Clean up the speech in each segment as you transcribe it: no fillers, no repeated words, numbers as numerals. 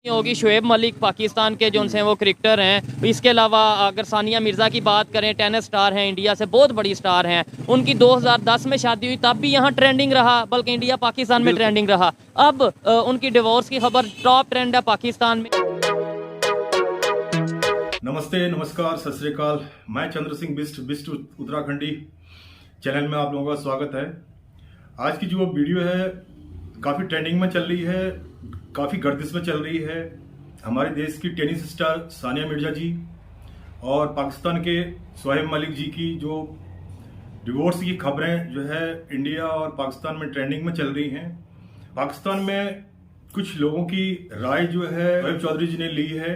होगी शुएब मलिक पाकिस्तान के जो हैं वो क्रिकेटर हैं। इसके अलावा अगर सानिया मिर्ज़ा की बात करें, टेनिस स्टार हैं, इंडिया से बहुत बड़ी स्टार हैं। उनकी 2010 में शादी हुई, तब भी यहाँ ट्रेंडिंग रहा, बल्कि इंडिया पाकिस्तान में ट्रेंडिंग रहा। अब उनकी डिवोर्स की खबर टॉप ट्रेंड है पाकिस्तान में। नमस्ते, नमस्कार, सत श्री अकाल। मैं चंद्र सिंह बिस्ट उत्तराखंडी चैनल में आप लोगों का स्वागत है। आज की जो वीडियो है काफ़ी ट्रेंडिंग में चल रही है, काफ़ी गर्दिश में चल रही है। हमारे देश की टेनिस स्टार सानिया मिर्ज़ा जी और पाकिस्तान के शुएब मलिक जी की जो डिवोर्स की खबरें जो है इंडिया और पाकिस्तान में ट्रेंडिंग में चल रही हैं। पाकिस्तान में कुछ लोगों की राय जो है शुएब चौधरी जी ने ली है,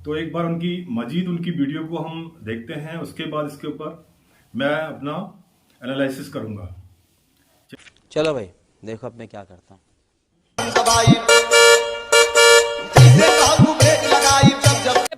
तो एक बार उनकी वीडियो को हम देखते हैं, उसके बाद इसके ऊपर मैं अपना एनालिसिस करूंगा। चलो भाई देखो अब मैं क्या करता हूँ।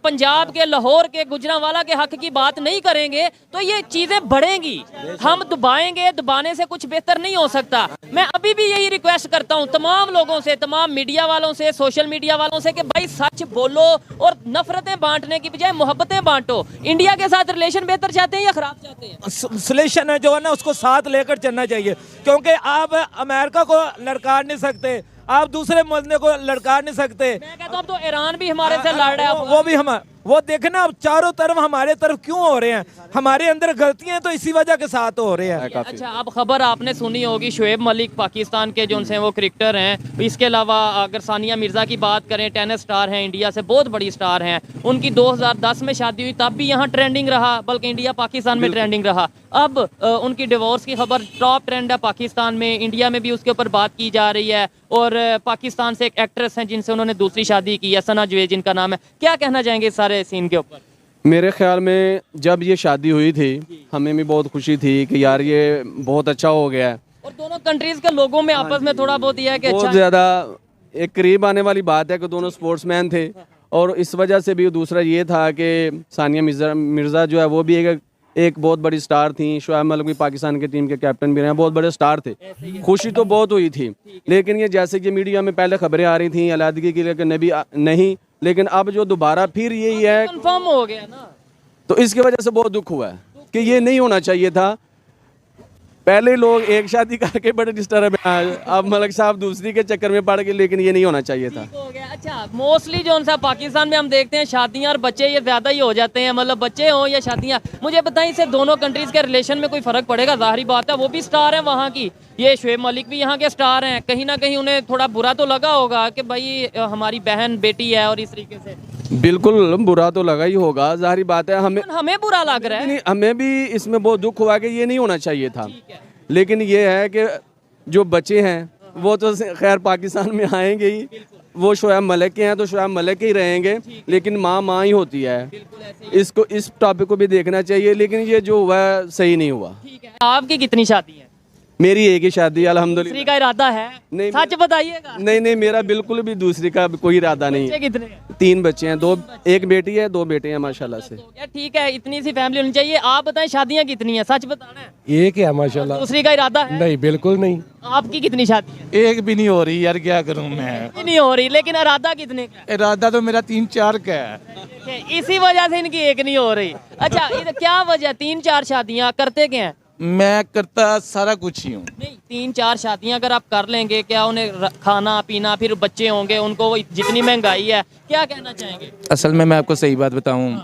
पंजाब के, लाहौर के, गुजरांवाला के हक की बात नहीं करेंगे तो ये चीजें बढ़ेंगी। हम दबाएंगे, दबाने से कुछ बेहतर नहीं हो सकता। मैं अभी भी यही रिक्वेस्ट करता हूँ तमाम लोगों से, तमाम मीडिया वालों से, सोशल मीडिया वालों से कि भाई सच बोलो और नफरतें बांटने की बजाय मोहब्बतें बांटो। इंडिया के साथ रिलेशन बेहतर चाहते हैं या खराब चाहते हैं? सॉल्यूशन है जो है ना, उसको साथ लेकर चलना चाहिए, क्योंकि आप अमेरिका को लड़का नहीं सकते, आप दूसरे मुल्क को लड़का नहीं सकते। मैं कहता हूं अब तो ईरान भी हमारे से लड़ रहा है। वो भी हम वो देखना अब चारों तरफ हमारे तरफ क्यों हो रहे हैं, हमारे अंदर गलतियां तो इसी वजह के साथ हो रहे हैं। अच्छा, अब खबर आपने सुनी होगी शुएब मलिक पाकिस्तान के जो हैं वो क्रिकेटर हैं। इसके अलावा अगर सानिया मिर्ज़ा की बात करें, टेनिस स्टार हैं, इंडिया से बहुत बड़ी स्टार हैं। उनकी 2010 में शादी हुई, तब भी यहाँ ट्रेंडिंग रहा, बल्कि इंडिया पाकिस्तान में ट्रेंडिंग रहा। अब उनकी डिवोर्स की खबर टॉप ट्रेंड है पाकिस्तान में, इंडिया में भी उसके ऊपर बात की जा रही है। और पाकिस्तान से एक एक्ट्रेस हैं जिनसे उन्होंने दूसरी शादी की है, सना जवेद जिनका नाम है। क्या कहना चाहेंगे सारे सीन के ऊपर? मेरे ख्याल में जब ये शादी हुई थी हमें भी बहुत खुशी थी कि यार ये बहुत अच्छा हो गया है, और दोनों कंट्रीज के लोगों में आपस में थोड़ा बहुत यह है कि बहुत ज़्यादा एक करीब आने वाली बात है कि दोनों स्पोर्ट्समैन थे। और इस वजह से भी दूसरा ये था कि सानिया मिर्ज़ा जो है वो भी एक बहुत बड़ी स्टार थी। शुएब मलिक भी पाकिस्तान की टीम के कैप्टन भी रहे, बहुत बड़े स्टार थे। खुशी तो बहुत हुई थी, लेकिन ये जैसे कि मीडिया में पहले खबरें आ रही थी अलहदगी की, लेकिन नहीं, लेकिन अब जो दोबारा फिर यही है कंफर्म हो गया ना, तो इसकी वजह से बहुत दुख हुआ है कि ये नहीं होना चाहिए था। पहले लोग एक शादी करके बड़े डिस्टर्ब हैं, अब मलिक साहब दूसरी के चक्कर में पड़ गए, लेकिन ये नहीं होना चाहिए था। हो गया। अच्छा, मोस्टली जो सा पाकिस्तान में हम देखते हैं शादियां और बच्चे ये ज्यादा ही हो जाते हैं, मतलब बच्चे हों या शादियां। मुझे बताएं इससे दोनों कंट्रीज के रिलेशन में कोई फर्क पड़ेगा? जाहिर बात है, वो भी स्टार है वहाँ की, ये शुएब मलिक भी यहाँ के स्टार हैं। कहीं ना कहीं उन्हें थोड़ा बुरा तो लगा होगा कि भाई हमारी बहन बेटी है, और इस तरीके से बिल्कुल बुरा तो लगा ही होगा, जाहिर बात है। हमें बुरा लग रहा है, हमें भी इसमें बहुत दुख हुआ कि ये नहीं होना चाहिए था। लेकिन ये है कि जो बच्चे हैं वो तो खैर पाकिस्तान में आएंगे ही, वो शुएब मलिक के हैं तो शुएब मलिक के ही रहेंगे, लेकिन माँ ही होती है। इसको इस टॉपिक को भी देखना चाहिए, लेकिन ये जो हुआ सही नहीं हुआ। आपकी कितनी शादी है? मेरी एक ही शादी अल्हम्दुलिल्लाह। दूसरी का इरादा है? नहीं, सच बताइएगा। नहीं, मेरा बिल्कुल भी दूसरी का कोई इरादा नहीं है। कितने? 3 बच्चे हैं, एक बेटी है, 2 बेटे हैं माशाल्लाह से। ठीक है, इतनी सी फैमिली होनी चाहिए। आप बताएं शादियां कितनी हैं, सच बताना है? एक है माशाल्लाह। दूसरी का इरादा है? नहीं, बिल्कुल नहीं। आपकी कितनी शादी है? एक भी नहीं हो रही यार, क्या करूं मैं। नहीं हो रही, लेकिन इरादा कितने का? इरादा तो मेरा 3-4 का है। इसी वजह से इनकी एक नहीं हो रही। अच्छा, क्या वजह? 3-4 शादियां करते क्या हैं? मैं करता सारा कुछ ही हूँ। नहीं, 3-4 शादियां अगर आप कर लेंगे, क्या उन्हें खाना पीना, फिर बच्चे होंगे, उनको जितनी महंगाई है, क्या कहना चाहेंगे? असल में मैं आपको सही बात बताऊं,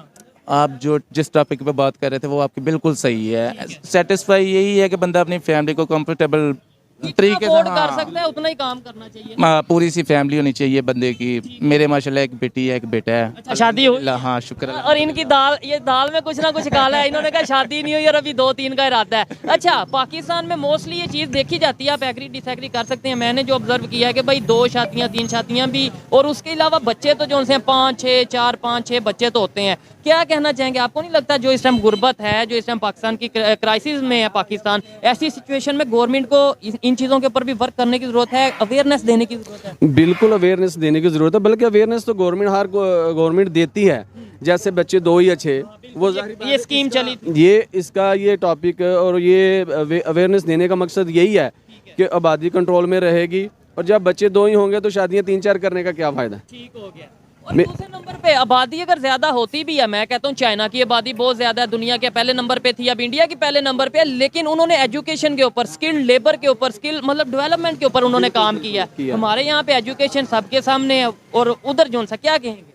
आप जो जिस टॉपिक पे बात कर रहे थे वो आपकी बिल्कुल सही है। सेटिस्फाई यही है कि बंदा अपनी फैमिली को कंफर्टेबल तरीके से कर सकता है, उतना ही काम करना चाहिए। पूरी सी फैमिली होनी चाहिए बंदे की। मेरे माशाल्लाह एक बेटी है, एक बेटा है। अच्छा, शादी हुई? हाँ, शुक्र। और इनकी दाल में कुछ ना कुछ काला है। इन्होंने कहा शादी नहीं हुई और अभी 2-3 का इरादा है। अच्छा, पाकिस्तान में मोस्टली ये चीज़ देखी जाती है, आप एग्री डिसएग्री कर सकते हैं। मैंने जो ऑब्जर्व किया है कि भाई 2 शादियाँ 3 शादियाँ भी, और उसके अलावा बच्चे तो जो उनसे 5-6 बच्चे तो होते हैं। क्या कहना चाहेंगे? आपको नहीं लगता जो इस टाइम गुर्बत है, जो इस टाइम पाकिस्तान की क्राइसिस में है पाकिस्तान, ऐसी सिचुएशन में गवर्नमेंट को इन चीज़ों के ऊपर भी वर्क करने की जरूरत है, अवेयरनेस देने की जरूरत है? बिल्कुल अवेयरनेस देने की जरूरत है, बल्कि अवेयरनेस तो गवर्नमेंट देती है। जैसे बच्चे 2 ही अच्छे, वो ये स्कीम चली, ये टॉपिक और ये अवेयरनेस देने का मकसद यही है कि आबादी कंट्रोल में रहेगी और जब बच्चे 2 ही होंगे तो शादियां 3-4 करने का क्या फ़ायदा। ठीक हो गया। और दूसरे नंबर पे आबादी अगर ज्यादा होती भी है, मैं कहता हूँ चाइना की आबादी बहुत ज्यादा है, दुनिया के पहले नंबर पे थी, अब इंडिया की पहले नंबर पे है, लेकिन उन्होंने एजुकेशन के ऊपर, स्किल्ड लेबर के ऊपर, स्किल मतलब डेवलपमेंट के ऊपर उन्होंने काम किया। हमारे यहाँ पे एजुकेशन सबके सामने है, और उधर जो सा क्या कहेंगे?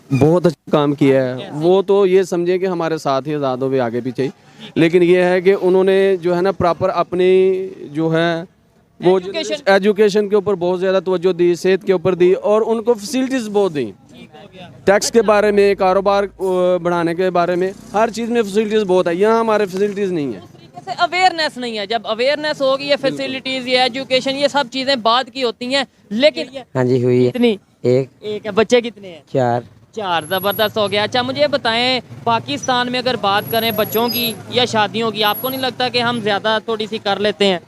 बहुत अच्छा काम किया है वो, तो ये समझे कि हमारे साथ ही आज़ाद हो भी आगे पीछे ही, लेकिन ये है कि उन्होंने जो है ना प्रॉपर अपनी जो है वो एजुकेशन के ऊपर बहुत ज़्यादा तवज्जो दी, सेहत के ऊपर दी, और उनको फैसिलिटीज़ बहुत दी। टैक्स के बारे में, कारोबार बढ़ाने के बारे में, हर चीज़ में फैसिलिटीज़ बहुत है। यहाँ हमारे फैसिलिटीज़ नहीं है। अवेयरनेस नहीं है। जब अवेयरनेस होगी, ये फैसिलिटीज, ये एजुकेशन, ये सब चीजें बाद की होती हैं, लेकिन हाँ जी हुई है। कितनी? एक है। बच्चे कितने हैं? 4। जबरदस्त हो गया। अच्छा मुझे बताएं, पाकिस्तान में अगर बात करें बच्चों की या शादियों की, आपको नहीं लगता कि हम ज्यादा थोड़ी सी कर लेते हैं?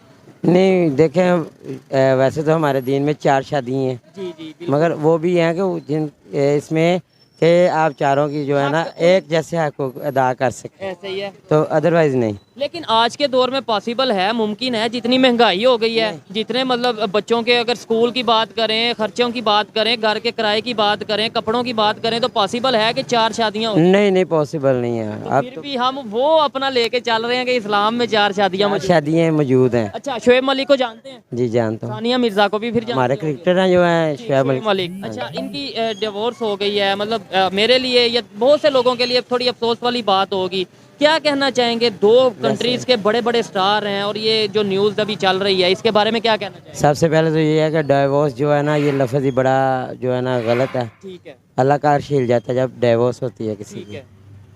नहीं देखें, वैसे तो हमारे दीन में 4 शादी हैं, जी, मगर वो भी हैं कि जिन इसमें कि आप चारों की जो है ना एक जैसे हक अदा कर सकें, ऐसे ही है। तो अदरवाइज नहीं। लेकिन आज के दौर में पॉसिबल है, मुमकिन है, जितनी महंगाई हो गई है, जितने मतलब बच्चों के अगर स्कूल की बात करें, खर्चों की बात करें, घर के किराए की बात करें, कपड़ों की बात करें, तो पॉसिबल है कि 4 शादियां हो? नहीं पॉसिबल नहीं है। अब फिर भी हम वो अपना लेके चल रहे हैं कि इस्लाम में 4 शादियां शादियाँ मौजूद हैं। अच्छा, शोएब मलिक को जानते हैं? जी जानता हूँ। सानिया मिर्जा को भी फिर हमारे जानते होंगे? क्रिकेटर हैं जो हैं शोएब मलिक। अच्छा, इनकी डिवोर्स हो गई है, मतलब मेरे लिए या बहुत से लोगों के लिए थोड़ी अफसोस वाली बात होगी। क्या कहना चाहेंगे? 2 कंट्रीज के बड़े बड़े स्टार हैं, और ये जो न्यूज़ अभी चल रही है, इसके बारे में क्या कहना चाहेंगे? सबसे पहले तो ये है कि डिवोर्स जो है ना, ये लफ्ज़ ही बड़ा जो है ना गलत है। ठीक है, अल्लाह का अर्श हिल जाता है जब डिवोर्स होती है किसी ठीक की। है।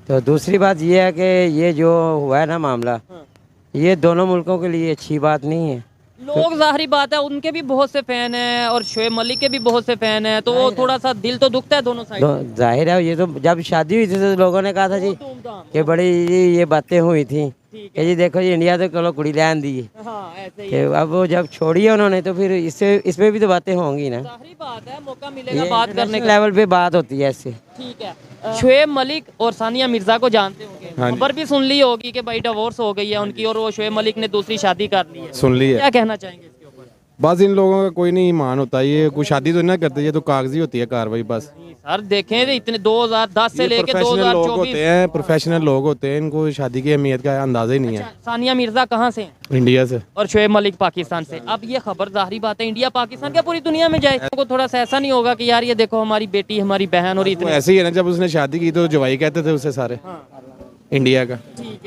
तो दूसरी बात ये है कि ये जो हुआ है ना मामला, हाँ। ये दोनों मुल्कों के लिए अच्छी बात नहीं है। लोग जाहिर बात है उनके भी बहुत से फैन हैं, और शोएब मलिक के भी बहुत से फैन हैं, तो वो थोड़ा सा दिल तो दुखता है दोनों साइड। जाहिर है, ये तो जब शादी हुई थी तो लोगों ने कहा था जी कि बड़ी ये बातें हुई थी कि जी देखो जी इंडिया तो चलो कुड़ी लैन दी है। हाँ, ऐसे ही कि अब वो जब छोड़ी है उन्होंने, तो फिर इसमें भी तो बातें होंगी ना। जाहिर बात है, मौका मिलेगा बात करने का। लेवल पे बात होती है इससे। ठीक है। शोएब मलिक और सानिया मिर्जा को जानते होंगे, खबर भी सुन ली होगी कि भाई डिवोर्स हो गई है उनकी, और वो शोएब मलिक ने दूसरी शादी कर ली है। सुन ली है। क्या कहना चाहेंगे इसके ऊपर? बस इन लोगों का कोई नहीं ईमान होता, ये कोई शादी तो ना करते, ये तो कागजी होती है कार्रवाई बस। सर देखें, इतने 2010 से लेके प्रोफेशनल लोग 2024। होते हैं, प्रोफेशनल लोग होते हैं, इनको शादी की अहमियत का अंदाजा ही नहीं है। सानिया मिर्जा कहाँ से हैं? इंडिया से। और शोएब मलिक पाकिस्तान से। अब ये खबर जाहिर बात है इंडिया पाकिस्तान क्या पूरी दुनिया में जाए, तो थोड़ा सा ऐसा नहीं होगा कि यार ये देखो हमारी बेटी, हमारी बहन, और वो इतने ऐसे ही है ना, जब उसने शादी की तो जवाई कहते थे उसे सारे इंडिया का।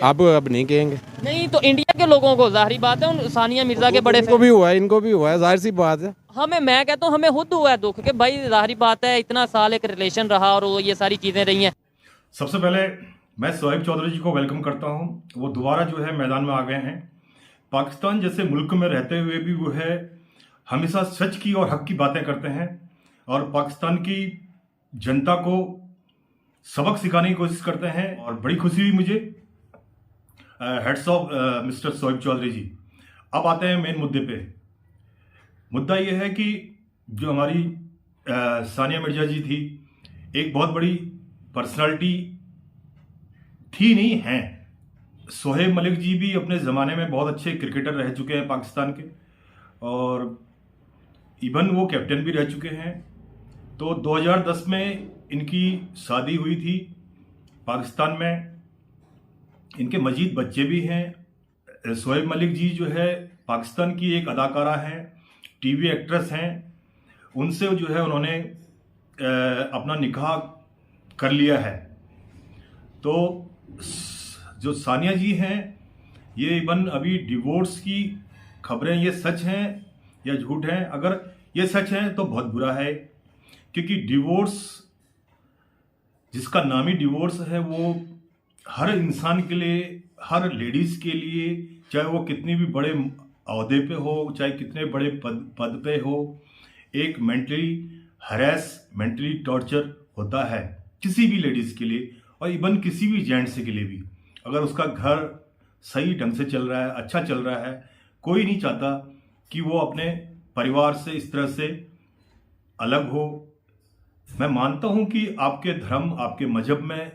अब नहीं कहेंगे। नहीं, तो इंडिया के लोगों को जाहिर बात है उन सानिया मिर्जा के बड़े इनको भी हुआ है, इनको भी हुआ है, जाहिर सी बात है। मैं कहता हूँ हमें खुद हुआ है दुख कि भाई जाहिर बात है इतना साल एक रिलेशन रहा और वो ये सारी चीजें रही हैं। सबसे पहले मैं शोएब चौधरी जी को वेलकम करता हूं। वो दोबारा जो है मैदान में आ गए हैं। पाकिस्तान जैसे मुल्क में रहते हुए भी वो है हमेशा सच की और हक की बातें करते हैं, और पाकिस्तान की जनता को सबक सिखाने की कोशिश करते हैं, और बड़ी खुशी हुई मुझे। Hats off mister Shoaib Chaudhary ji. अब आते हैं मेन मुद्दे पे। मुद्दा यह है कि जो हमारी सानिया मिर्जा जी थी, एक बहुत बड़ी पर्सनालिटी थी, नहीं है। शोएब मलिक जी भी अपने ज़माने में बहुत अच्छे क्रिकेटर रह चुके हैं पाकिस्तान के, और इवन वो कैप्टन भी रह चुके हैं। तो 2010 में इनकी शादी हुई थी पाकिस्तान में। इनके मजीद बच्चे भी हैं। शोएब मलिक जी जो है पाकिस्तान की एक अदाकारा हैं, टीवी एक्ट्रेस हैं। उनसे जो है उन्होंने अपना निकाह कर लिया है। तो जो सानिया जी हैं, ये इवन अभी डिवोर्स की खबरें, ये सच हैं या झूठ हैं? अगर ये सच हैं तो बहुत बुरा है, क्योंकि डिवोर्स, जिसका नाम ही डिवोर्स है, वो हर इंसान के लिए, हर लेडीज के लिए, चाहे वो कितनी भी बड़े अहदे पे हो, चाहे कितने बड़े पद पे हो, एक मेंटली हरेस, मेंटली टॉर्चर होता है किसी भी लेडीज के लिए, और इवन किसी भी जेंट्स के लिए भी। अगर उसका घर सही ढंग से चल रहा है, अच्छा चल रहा है, कोई नहीं चाहता कि वो अपने परिवार से इस तरह से अलग हो। मैं मानता हूं कि आपके धर्म, आपके मजहब में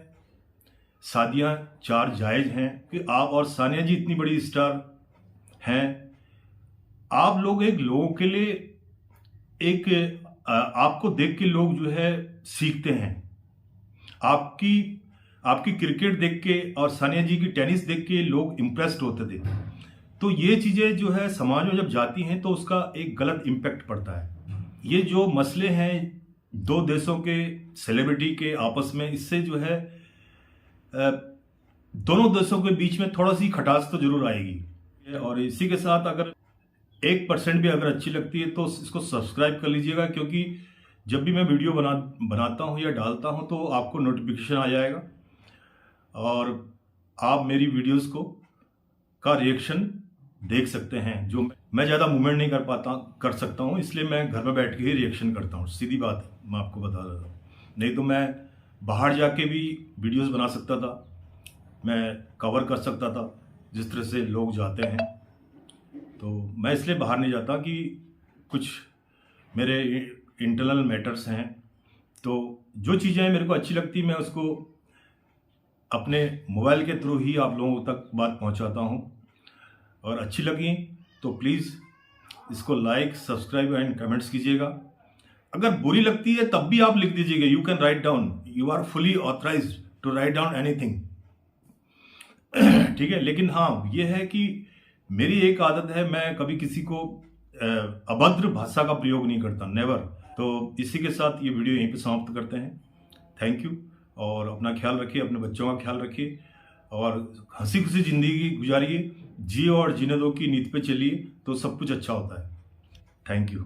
शादियां 4 जायज हैं, कि आप और सानिया जी इतनी बड़ी स्टार हैं, आप लोग एक लोगों के लिए एक आपको देख के लोग जो है सीखते हैं, आपकी क्रिकेट देख के और सानिया जी की टेनिस देख के लोग इम्प्रेस्ड होते थे। तो ये चीज़ें जो है समाज में जब जाती हैं तो उसका एक गलत इम्पैक्ट पड़ता है। ये जो मसले हैं दो देशों के सेलिब्रिटी के आपस में, इससे जो है दोनों देशों के बीच में थोड़ा सी खटास तो जरूर आएगी। और इसी के साथ अगर 1% भी अगर अच्छी लगती है तो इसको सब्सक्राइब कर लीजिएगा, क्योंकि जब भी मैं वीडियो बनाता हूँ या डालता हूँ तो आपको नोटिफिकेशन आ जाएगा और आप मेरी वीडियोस का रिएक्शन देख सकते हैं। जो मैं ज़्यादा मूवमेंट नहीं कर सकता हूँ, इसलिए मैं घर में बैठ के ही रिएक्शन करता हूँ। सीधी बात है, मैं आपको बता देता हूँ। नहीं तो मैं बाहर जाके भी वीडियोस बना सकता था, मैं कवर कर सकता था जिस तरह से लोग जाते हैं। तो मैं इसलिए बाहर नहीं जाता कि कुछ मेरे इंटरनल मैटर्स हैं। तो जो चीज़ें मेरे को अच्छी लगती मैं उसको अपने मोबाइल के थ्रू ही आप लोगों तक बात पहुंचाता हूं, और अच्छी लगी तो प्लीज़ इसको लाइक, सब्सक्राइब एंड कमेंट्स कीजिएगा। अगर बुरी लगती है तब भी आप लिख दीजिएगा, you can write down, you are fully authorised to write down anything. ठीक है, लेकिन हाँ ये है कि मेरी एक आदत है, मैं कभी किसी को अभद्र भाषा का प्रयोग नहीं करता, नेवर। तो इसी के साथ ये वीडियो यहीं पे समाप्त करते हैं। थैंक यू, और अपना ख्याल रखिए, अपने बच्चों का ख्याल रखिए और हंसी खुशी ज़िंदगी गुजारिए। जिए और जीने दो की नीति पे चलिए तो सब कुछ अच्छा होता है। Thank you.